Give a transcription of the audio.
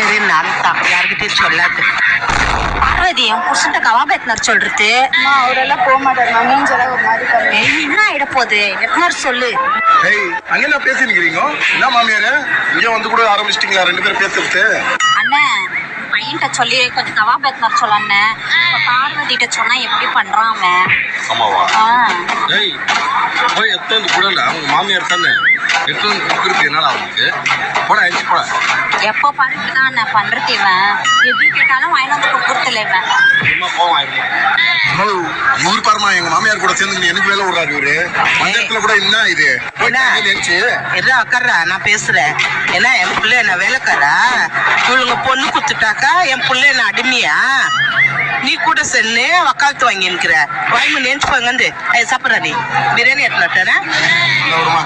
சரின்னு அர்த்தம் யாருக்கிட்டையும் சொல்லாது. பார்வதி என் புருஷன்ட்ட கவாப் எத்தனார் சொல்றது? அவரெல்லாம் போக மாட்டாரு. மூஞ்செல்லாம் ஒரு மாதிரி பண்ணி என்ன ஆயிட போகுது எத்தனார் சொல்லு. ஏய் அங்க என்ன பேசிருக்கிறீங்க? என்ன மாமியாரு இங்க வந்து கூட ஆரம்பிச்சிட்டீங்களா ரெண்டு பேரும் பேசுறது? அண்ணே பையன்கிட்ட சொல்லி கொஞ்சம் கவாப் எத்தனார் சொல்ல அண்ணே. பார்வதிட்ட சொன்னா எப்படி பண்றான் அவன்? ஆமாவா? ஏய் போய் எத்தனை கூட அவங்க மாமியார் தானே எத்தனை இருக்கு என்னால அவங்களுக்கு போட அழிச்சு போட. எப்போ பாருக்குதான் அண்ணன் பண்றது இவன். எப்படி கேட்டாலும் வாங்கி வந்து கொடுத்துல இவன். சும்மா போவாங்க. இவரு பாருமா எங்க மாமியார் கூட சேர்ந்து எனக்கு வேலை விடுறாரு இவரு. மண்டலத்துல கூட என்ன இது நினைச்சு எதோ அக்கறா நான் பேசுறேன். ஏன்னா என் பிள்ளை என்ன வேலைக்காரா? இவளுங்க பொண்ணு குத்துட்டாக்கா என் பிள்ளை என்ன அடிமையா? நீ கூட சென்னு வக்காலத்து வாங்கி இருக்கிற வாங்கி நினைச்சுப்பாங்க வந்து சாப்பிட்றா. நீ பிரியாணி எடுத்துனா விடுமா